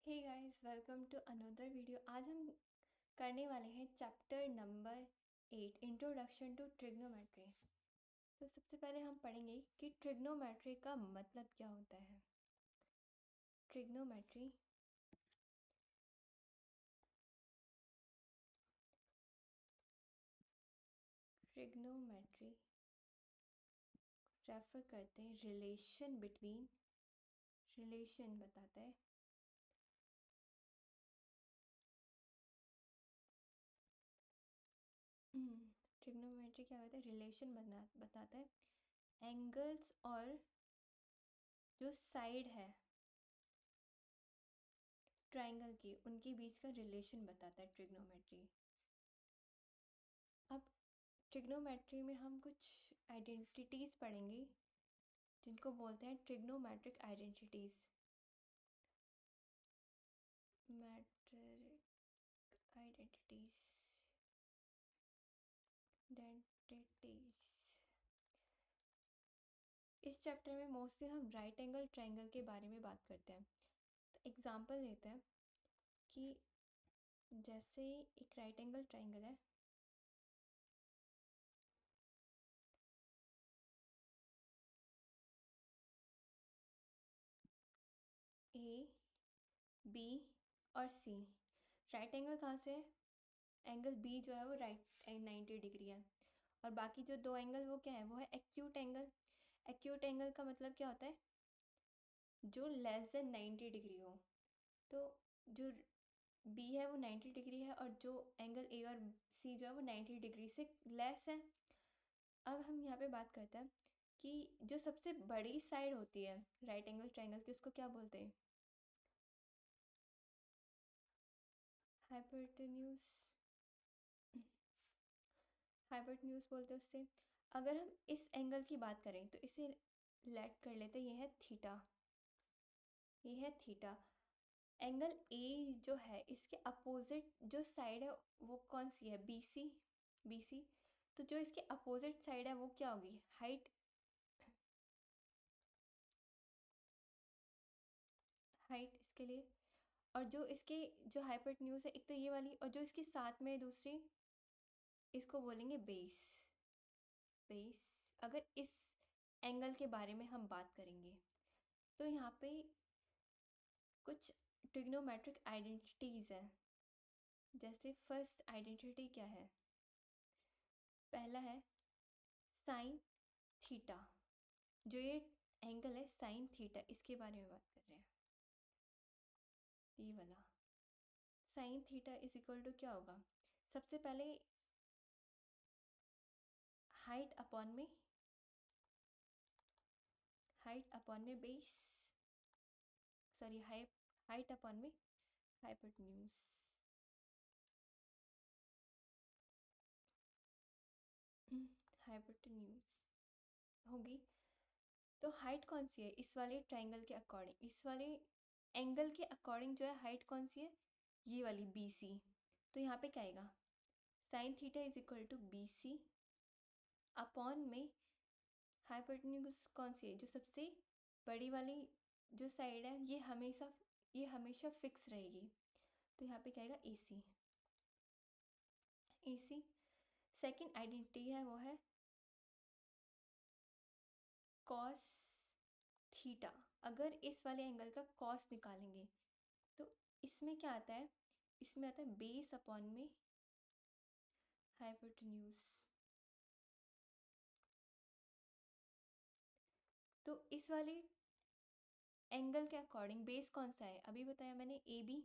Hey guys, welcome to another video. आज हम करने वाले हैं chapter number 8, introduction to trigonometry. तो सबसे पहले हम पढ़ेंगे कि ट्रिग्नोमेट्री का मतलब क्या होता है। ट्रिग्नोमेट्री ट्रिग्नोमेट्री रेफर करते हैं रिलेशन बताता है ट्रिग्नोमेट्री क्या कहता है, रिलेशन बताता है एंगल्स और जो साइड है ट्राइंगल की, उनके बीच का रिलेशन बताता है ट्रिग्नोमेट्री। अब ट्रिग्नोमेट्री में हम कुछ आइडेंटिटीज़ पढ़ेंगे जिनको बोलते हैं ट्रिग्नोमेट्रिक आइडेंटिटीज़। मैट्रिक आइडेंटिटीज़ इस चैप्टर में मोस्टली हम राइट एंगल ट्रायंगल के बारे में बात करते हैं। तो एग्जांपल लेते हैं कि जैसे एक राइट एंगल ट्रायंगल है, ए बी और सी। राइट एंगल कहाँ से है? एंगल बी जो है वो राइट 90 डिग्री है, और बाकी जो दो एंगल वो क्या है, वो है एक्यूट एंगल। एक्यूट एंगल का मतलब क्या होता है? जो लेस देन 90 डिग्री हो। तो जो बी है वो 90 डिग्री है, और जो एंगल ए और सी जो है वो 90 डिग्री से लेस है। अब हम यहाँ पे बात करते हैं कि जो सबसे बड़ी साइड होती है राइट एंगल ट्रायंगल की, उसको क्या बोलते हैं? हाइपोटेन्यूज। हाइपोटेन्यूज बोलते हैं उससे। अगर हम इस एंगल की बात करें तो इसे लेट कर लेते हैं, ये है थीटा, ये है थीटा। एंगल ए जो है इसके अपोजिट जो साइड है वो कौन सी है? B C. B C. तो जो इसके अपोजिट साइड है वो क्या होगी? हाइट। हाइट इसके लिए। और जो इसके जो हाइपोटेन्यूज है, एक तो ये वाली, और जो इसके साथ में दूसरी, इसको बोलेंगे बेस। बेस। अगर इस एंगल के बारे में हम बात करेंगे तो यहाँ पे कुछ ट्रिग्नोमेट्रिक आइडेंटिटीज़ हैं। जैसे फर्स्ट आइडेंटिटी क्या है? पहला है साइन थीटा। जो ये एंगल है साइन थीटा, इसके बारे में बात कर रहे हैं। ये वाला sine theta is equal to क्या होगा? सबसे पहले हाइट अपॉन में बेस, सॉरी हाइट अपॉन में हाइपोटेन्यूज। हाइपोटेन्यूज होगी। तो हाइट कौन सी है इस वाले ट्राइंगल के अकॉर्डिंग? इस वाले एंगल के अकॉर्डिंग जो है हाइट कौन सी है? ये वाली बी सी। तो यहाँ पे क्या आएगा? Sine theta is equal to B C upon में हाइपोटेन्यूज कौन सी है? जो सबसे बड़ी वाली जो साइड है, ये हमेशा फिक्स रहेगी। तो यहाँ पे क्या आएगा? ए सी। ए सी। सेकेंड आइडेंटिटी है वो है कॉस थीटा। अगर इस वाले एंगल का कॉस निकालेंगे तो इसमें क्या आता है? इसमें आता है बेस अपॉन में हाइपोटेन्यूज। तो इस वाले एंगल के अकॉर्डिंग बेस कौन सा है? अभी बताया मैंने, ए बी।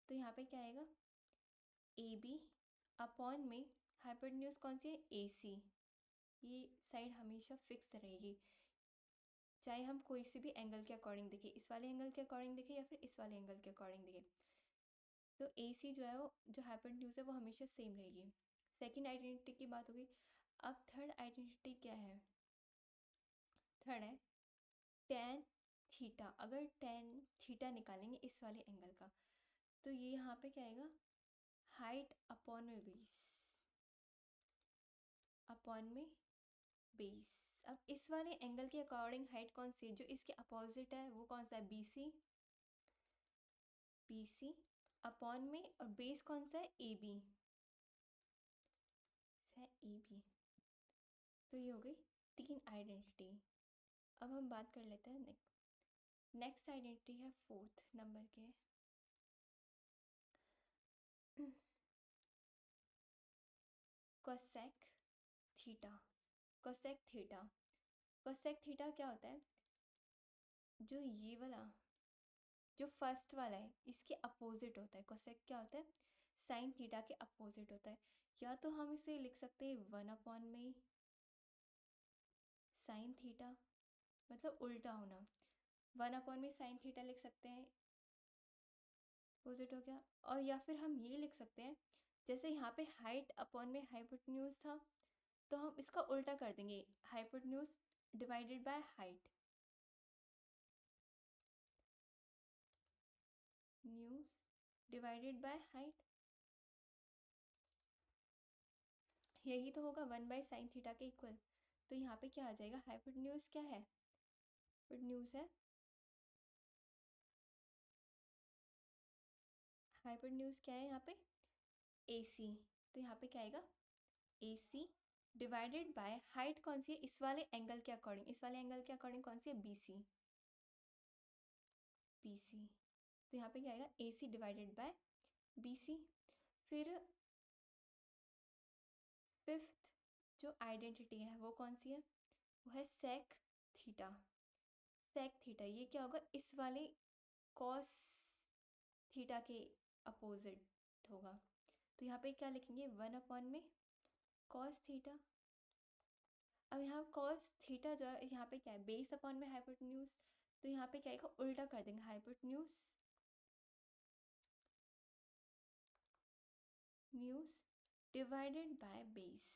तो यहाँ पे क्या आएगा? ए बी अपॉन में हाइपोटेन्यूज कौन सी है? ए सी। ये साइड हमेशा फिक्स रहेगी, चाहे हम कोई से भी एंगल के अकॉर्डिंग देखें, इस वाले एंगल के अकॉर्डिंग देखें या फिर इस वाले एंगल के अकॉर्डिंग देखें। तो ए सी जो है वो जो हाइपोटेन्यूज है वो हमेशा सेम रहेगी। सेकेंड आइडेंटिटी की बात हो गई। अब थर्ड आइडेंटिटी क्या है? थर्ड है टेन थीटा। अगर टेन थीटा निकालेंगे इस वाले एंगल का, तो ये यहाँ पे क्या आएगा? हाइट अपॉन में बेस, अपॉन में बेस। अब इस वाले एंगल के अकॉर्डिंग हाइट कौन सी है? जो इसके अपोजिट है वो कौन सा है? बी सी। BC अपॉन में, और बेस कौन सा है, AB है, AB। तो ये हो गई 3 आइडेंटिटी। अब हम बात कर लेते हैं नेक्स्ट आइडेंटिटी है 4th नंबर के। Cosec theta. Cosec theta, cosec theta क्या होता है, जो ये वाला, जो फर्स्ट वाला है इसके अपोजिट होता है। कोसेक क्या होता है, साइन थीटा के अपोजिट होता है। या तो हम इसे लिख सकते हैं 1 में साइन थीटा, मतलब उल्टा होना, 1 में साइन थीटा लिख सकते हैं, अपोजिट हो गया। और या फिर हम ये लिख सकते हैं, जैसे यहाँ पे हाइट अपॉन में हाइपोटेन्यूज था, तो हम इसका उल्टा कर देंगे, hypotenuse divided by height, news divided by height. यही तो होगा 1/sin थीटा के इक्वल। तो यहाँ पे क्या आ जाएगा, हाइपोटेन्यूज क्या है, हाइपोटेन्यूज है, हाइपोटेन्यूज क्या है यहाँ पे, AC। तो यहाँ पे क्या आएगा, AC डिवाइडेड बाय हाइट कौन सी है, इस वाले एंगल के अकॉर्डिंग, इस वाले एंगल के अकॉर्डिंग कौन सी है, BC, BC। तो यहाँ पे क्या आएगा, AC डिवाइडेड बाय BC। फिर 5th जो आइडेंटिटी है वो कौन सी है, वो है सेक थीटा। सेक थीटा ये क्या होगा, इस वाले कॉस थीटा के अपोजिट होगा। तो यहाँ पे क्या लिखेंगे, 1 में कॉस थीटा। अब यहाँ कॉस थीटा जो है, यहाँ पे क्या है, बेस अपॉन में हाइपोटेन्यूज। तो यहाँ पे क्या आएगा, उल्टा कर देंगे, hypotenuse news divided by base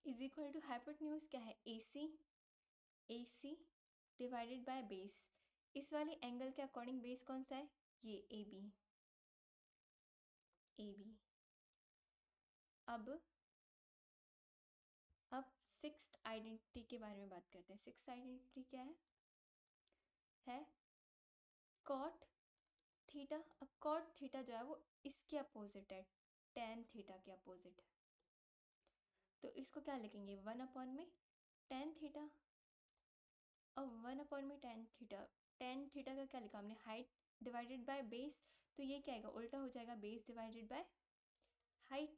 is equal to hypotenuse क्या है, AC, AC divided by base, इस वाले एंगल के अकॉर्डिंग बेस कौन सा है, ये AB, AB। अब 6th आइडेंटिटी के बारे में बात करते हैं। 6th आइडेंटिटी क्या है कॉट थीटा। अब कॉट थीटा जो है वो इसके अपोजिट है, टेन थीटा के अपोजिट है। तो इसको क्या लिखेंगे, 1 में टेन थीटा। अब 1 में टेन थीटा, टेन थीटा का क्या लिखा हमने, हाइट डिवाइडेड बाय बेस। तो ये क्या आएगा, उल्टा हो जाएगा, बेस डिवाइडेड बाय हाइट।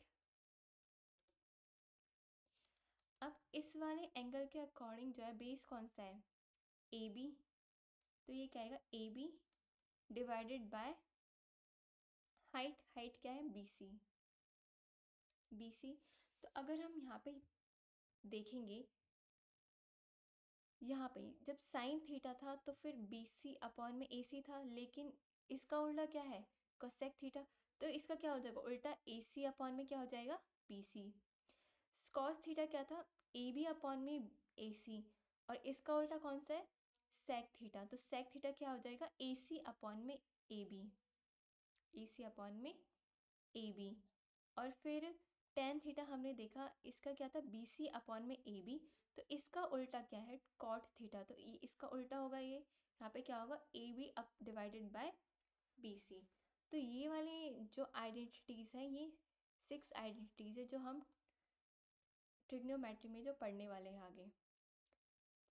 अब इस वाले एंगल के अकॉर्डिंग जो है बेस कौन सा है, AB। तो ये क्या आएगा, AB divided by height, height क्या है, BC, BC। तो अगर हम यहाँ पे देखेंगे, यहाँ पे जब साइन थीटा था तो फिर BC अपॉन में AC था, लेकिन इसका उल्टा क्या है, कोसेक थीटा। तो इसका क्या हो जाएगा, उल्टा AC अपॉन में क्या हो जाएगा, BC। कॉस थीटा क्या था, AB अपॉन में AC, और इसका उल्टा कौन सा है, सेक थीटा। तो सेक थीटा क्या हो जाएगा, AC अपॉन में AB, AC अपॉन में AB। और फिर टेन थीटा हमने देखा, इसका क्या था, BC अपॉन में AB। तो इसका उल्टा क्या है, कॉट थीटा। तो ये इसका उल्टा होगा, ये यहाँ पे क्या होगा, AB up divided by BC। तो ये वाले जो आइडेंटिटीज़ हैं, ये 6 आइडेंटिटीज़ है जो हम ट्रिग्नोमेट्री में जो पढ़ने वाले हैं आगे।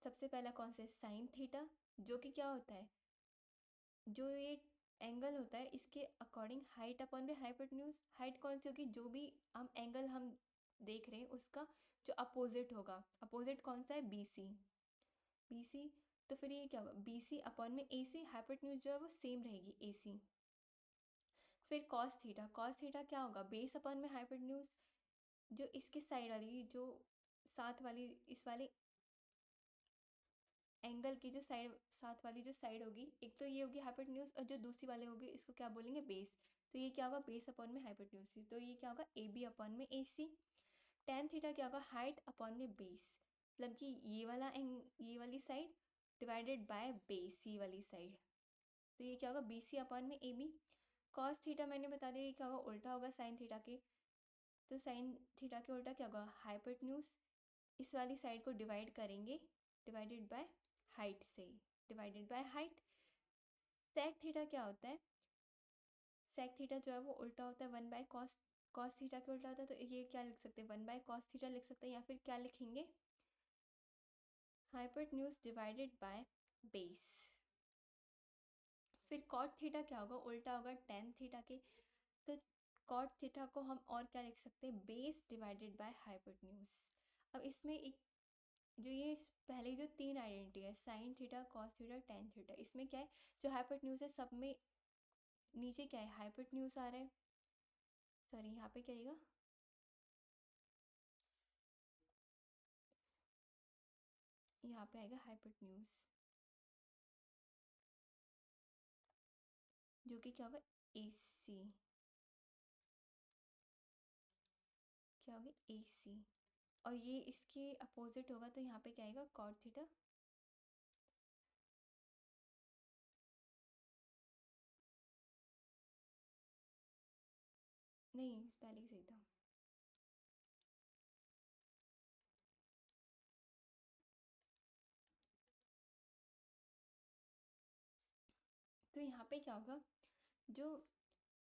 सबसे पहला कौन सा है, साइन थीटा, जो कि क्या होता है, जो ये एंगल होता है इसके अकॉर्डिंग हाइट अपॉन में हाइपोटेन्यूज। हाइट कौन सी होगी, जो भी हम देख रहे हैं उसका जो अपोजिट होगा, अपोजिट कौन सा है, BC, BC। तो फिर ये क्या होगा, BC अपॉन में AC, हाइपोटेन्यूज जो है वो सेम रहेगी, AC। फिर कॉस थीटा, कॉस थीटा क्या होगा, बेस अपॉन में हाइपोटेन्यूज, जो इसके साइड वाली, जो साथ वाली, इस वाले एंगल की जो साइड, साथ वाली जो साइड होगी, एक तो ये होगी हाइपोटेन्यूज, और जो दूसरी वाले होगी इसको क्या बोलेंगे, बेस। तो ये क्या होगा, बेस अपॉन में हाइपोटेन्यूज। तो ये क्या होगा, AB अपॉन में AC। टेन थीटा क्या होगा, हाइट अपॉन में बेस, मतलब कि ये वाली साइड डिवाइडेड बाय बेस, ये वाली साइड। तो ये क्या होगा, BC अपॉन में AB। कॉस थीटा मैंने बता दिया, ये क्या होगा, उल्टा होगा साइन थीटा के। तो साइन थीटा के उल्टा क्या होगा, हाइपोटेन्यूज, इस वाली साइड को डिवाइड करेंगे, डिवाइडेड बाय हाइट से, divided by height. Sec theta क्या होता है? सेक थीटा जो है वो उल्टा होता है 1/cos, कॉस थीटा के उल्टा होता है, तो ये क्या लिख सकते हैं, 1/cos थीटा लिख सकते हैं, या फिर क्या लिखेंगे, हाइपोटेन्यूज डिवाइडेड बाय बेस। फिर कॉट थीटा क्या होगा, उल्टा होगा टेन थीटा के, तो कॉट थीटा को हम और क्या लिख सकते हैं, बेस डिवाइडेड बाय हाइपोटेन्यूज। अब इसमें एक जो ये पहले जो तीन आइडेंटिटी है, sine theta, cos theta, tan theta, इसमें क्या है, जो हाइपोटेन्यूज है सब में नीचे क्या है, हाइपोटेन्यूज आ रहा है, सॉरी यहाँ पे क्या आएगा, यहाँ पे आएगा हाइपोटेन्यूज, जो कि क्या होगा, AC, क्या होगा, AC, और ये इसके अपोजिट होगा, तो यहाँ पे क्या आएगा, कॉट थीटा। नहीं, पहले ही सही था। तो यहाँ पे क्या होगा, जो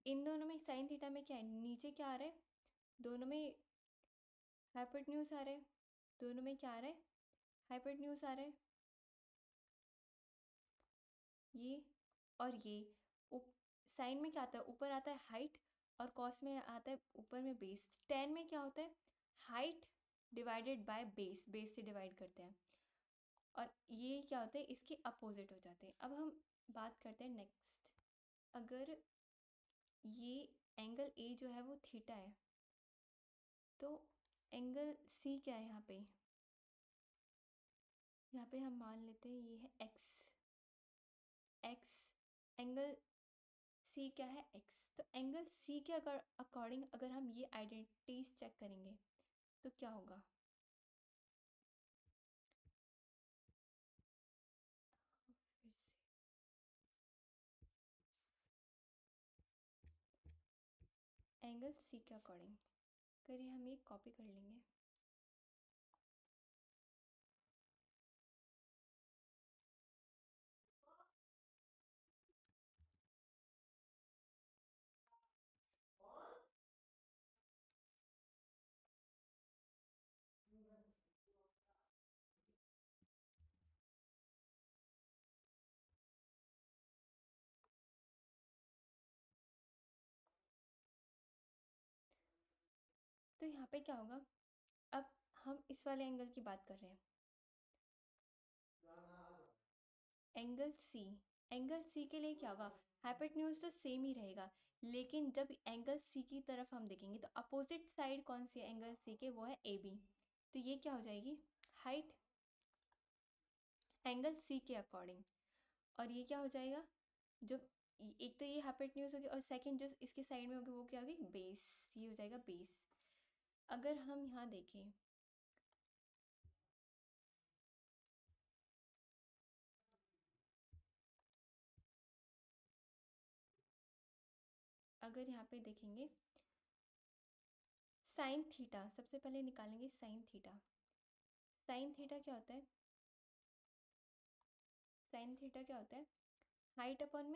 इन दोनों में साइन थीटा में क्या है, नीचे क्या आ रहा है, दोनों में हाइपोटेन्यूज आ रहा है, दोनों में क्या आ रहा है, हाइपोटेन्यूज आ रहा है, ये और ये। साइन में क्या आता है, ऊपर आता है हाइट, और कॉस में आता है ऊपर में बेस। टेन में क्या होता है, height divided by base, base से डिवाइड करते हैं, और ये क्या होता है, इसके अपोजिट हो जाते हैं। अब हम बात करते हैं नेक्स्ट, अगर ये एंगल ए जो है वो थीटा है, तो एंगल सी क्या है, यहाँ पे हम मान लेते हैं ये है एक्स, एक्स, एंगल सी क्या है, एक्स। तो एंगल सी के अकॉर्डिंग अगर हम ये आइडेंटिटीज चेक करेंगे तो क्या होगा, फिर से एंगल सी के अकॉर्डिंग करिए, हम ये कॉपी कर लेंगे। तो यहाँ पे क्या होगा, अब हम इस वाले एंगल की बात कर रहे हैं, एंगल सी, एंगल सी के लिए क्या होगा, हाइपोटेन्यूज तो सेम ही रहेगा, लेकिन जब एंगल सी की तरफ हम देखेंगे तो अपोजिट साइड कौन सी है एंगल सी के, वो है AB। तो ये क्या हो जाएगी, हाइट एंगल सी के अकॉर्डिंग, और ये क्या हो जाएगा, जो एक तो ये हाइपोटेन्यूज होगी, और सेकंड जो इसके साइड में होगी वो क्या होगी, बेस, ये हो जाएगा बेस। अगर हम यहाँ देखें, अगर यहाँ पे देखेंगे साइन थीटा, सबसे पहले निकालेंगे साइन थीटा। साइन थीटा क्या होता है, साइन थीटा क्या होता है, हाइट अपॉन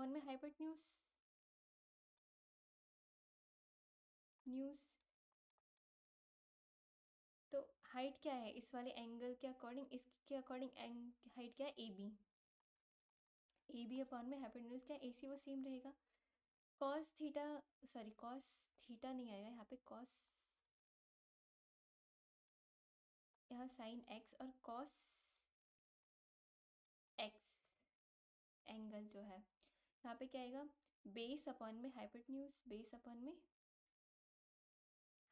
में हाइपोटेन्यूज, न्यूज। तो हाइट क्या है इस वाले एंगल के अकॉर्डिंग, इसके अकॉर्डिंग हाइट क्या है, AB, AB अपॉन में हाइपोटेन्यूज क्या है, AC, वो सेम रहेगा। Cos theta, sorry cos theta नहीं आएगा यहाँ पे, कॉस, यहाँ साइन एक्स और कॉस एक्स एंगल जो है, यहाँ पे क्या आएगा, बेस अपॉन में हाइपोटेन्यूज, बेस अपॉन में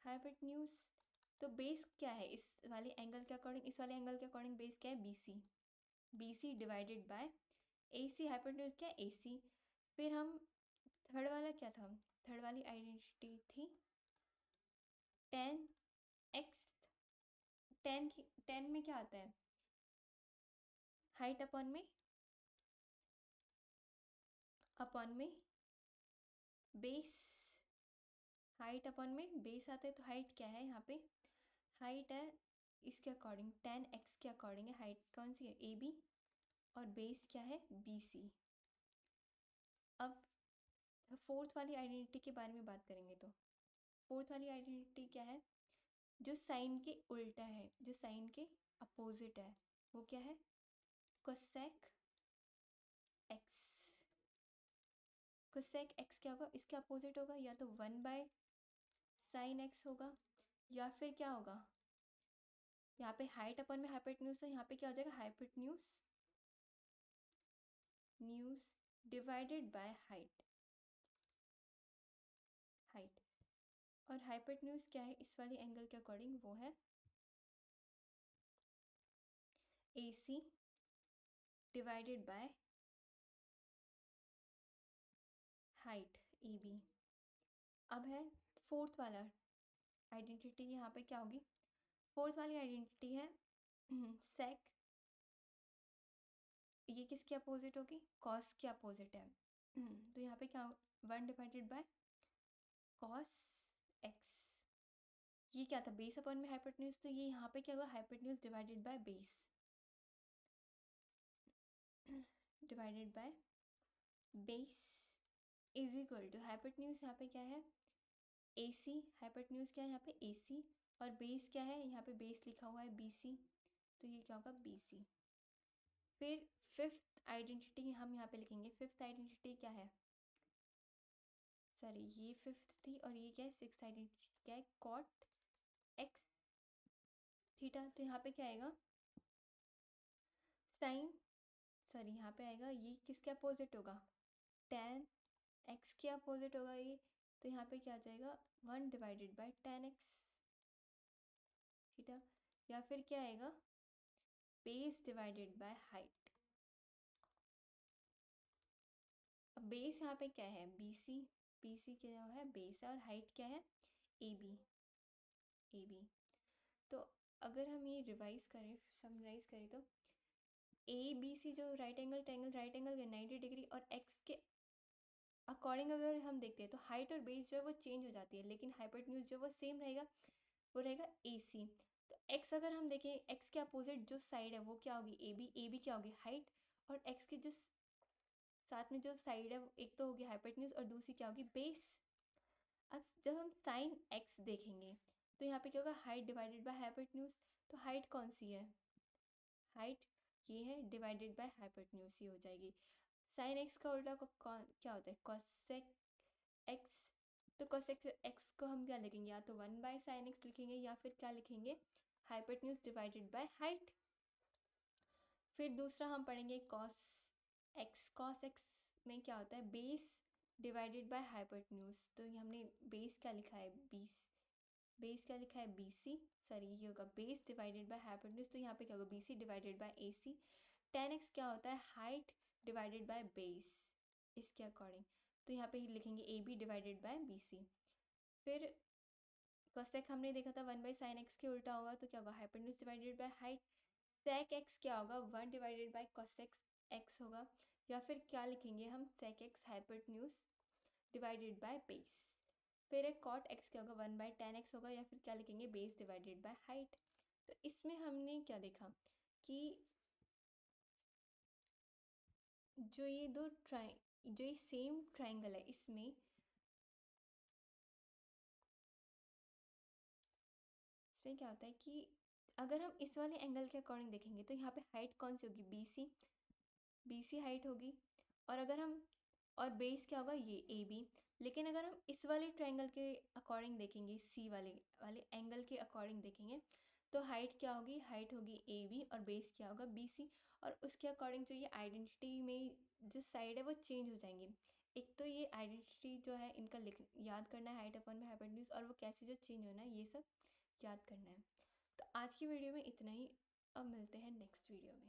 हाइपोटेन्यूज। तो बेस क्या है इस वाले एंगल के अकॉर्डिंग, इस वाले एंगल के अकॉर्डिंग बेस क्या है, BC, BC divided by AC, hypotenuse क्या है, AC। फिर हम थर्ड वाला क्या था, थर्ड वाली आइडेंटिटी थी टेन एक्स, टेन में क्या आता है, हाइट अपॉन में बेस, हाइट अपॉन में बेस आता है, तो हाइट क्या है यहाँ पे, हाइट है इसके अकॉर्डिंग, टेन एक्स के अकॉर्डिंग है, हाइट कौन सी है, AB, और बेस क्या है BC। अब फोर्थ वाली आइडेंटिटी के बारे में बात करेंगे तो फोर्थ वाली आइडेंटिटी क्या है, जो साइन के उल्टा है, जो साइन के अपोजिट है, वो क्या है कोसेक एक्स। कोसेक एक्स क्या होगा, इसके अपोजिट होगा, या तो 1/sin x होगा, या फिर क्या होगा, यहाँ पे हाइट अपन में हाइपोटेन्यूज है, यहाँ पे क्या हो जाएगा hypotenuse news divided by height. Height और हाइपोटेन्यूज क्या है इस वाली एंगल के अकॉर्डिंग, वो है AC divided by height AB। अब है फोर्थ वाला आइडेंटिटी, यहाँ पे क्या होगी, फोर्थ वाली आइडेंटिटी है सेक, ये किसके अपोजिट होगी, कॉस के अपोजिट है। तो यहाँ पे क्या 1//cos x, ये क्या था बेस अपॉन में हाइपोटेन्यूज, तो ये यहाँ पे क्या होगा hypotenuse divided by base divided by base is equal to hypotenuse यहाँ पे क्या है AC, हाइपोटेन्यूज क्या है यहाँ पे AC, और बेस क्या है यहाँ पे बेस लिखा हुआ है BC, तो ये क्या होगा BC। फिर फिफ्थ आइडेंटिटी हम यहाँ पे लिखेंगे, फिफ्थ आइडेंटिटी क्या है, सॉरी ये फिफ्थ थी और ये क्या है सिक्स्थ आइडेंटिटी क्या है कॉट एक्स थीटा। तो यहाँ पे क्या आएगा साइन, सॉरी यहाँ पे आएगा ये किसके अपोजिट होगा tan x के अपोजिट होगा ये, तो यहाँ पे क्या आ जाएगा 1/tan x थीटा, या फिर क्या आएगा बेस डिवाइडेड बाय हाइट। अब बेस यहाँ पे क्या है BC, BC क्या है बेस है, और हाइट क्या है AB। तो अगर हम ये रिवाइज करें समराइज करें तो ABC जो right angle triangle, right angle के 90 डिग्री और x के अकॉर्डिंग अगर हम देखते हैं तो हाइट और बेस जो है वो चेंज हो जाती है, लेकिन हाइपोटेन्यूज जो वो सेम रहेगा, वो रहेगा AC। तो x अगर हम देखें x के अपोजिट जो साइड है वो क्या होगी AB क्या होगी हाइट, और x की जो साथ में जो साइड है एक तो होगी हाइपोटेन्यूज और दूसरी क्या होगी बेस। अब जब हम साइन x देखेंगे तो यहाँ पे क्या होगा हाइट डिवाइडेड बाय हाइपोटेन्यूज, तो हाइट कौन सी है हाइट ये है डिवाइडेड बाय हाइपोटेन्यूज ही हो जाएगी। साइन एक्स का उल्टा को क्या होता है कोसेक एक्स, तो कोसेक एक्स को हम क्या लिखेंगे या तो 1/sin x लिखेंगे, या फिर क्या लिखेंगे हाइपोटेन्यूज डिवाइडेड बाय हाइट। फिर दूसरा हम पढ़ेंगे कॉस एक्स में क्या होता है बेस डिवाइडेड बाय हाइपोटेन्यूज, तो ये हमने बेस क्या लिखा है बेस क्या लिखा है BC, सॉरी ये होगा बेस डिवाइडेड बाय हाइपोटेन्यूज, तो यहाँ पे क्या होगा BC divided by AC। tan x क्या होता है हाइट डिवाइडेड बाय बेस इसके अकॉर्डिंग, तो यहाँ पे ही लिखेंगे AB डिवाइडेड बाय BC। फिर कोसेक हमने देखा था 1/sin x के उल्टा होगा, तो क्या होगा hypotenuse divided by height. sec x क्या होगा 1 डिवाइडेड बाय cosec x होगा, या फिर क्या लिखेंगे हम sec x hypotenuse divided by base. फिर एक cot x क्या होगा 1/tan x होगा, या फिर क्या लिखेंगे बेस डिवाइडेड बाय हाइट। तो इसमें हमने क्या देखा कि जो ये जो ये सेम ट्राइंगल है इसमें क्या होता है कि अगर हम इस वाले एंगल के अकॉर्डिंग देखेंगे तो यहाँ पे हाइट कौन सी होगी BC हाइट होगी, और अगर हम और बेस क्या होगा ये AB। लेकिन अगर हम इस वाले ट्रायंगल के अकॉर्डिंग देखेंगे C वाले एंगल के अकॉर्डिंग देखेंगे तो हाइट क्या होगी हाइट होगी AB और बेस क्या होगा BC, और उसके अकॉर्डिंग जो ये आइडेंटिटी में जो साइड है वो चेंज हो जाएंगी। एक तो ये आइडेंटिटी जो है इनका याद करना है हाइट अपन में हाइपोटेन्यूज, और वो कैसे जो चेंज होना है ये सब याद करना है। तो आज की वीडियो में इतना ही, अब मिलते हैं नेक्स्ट वीडियो में।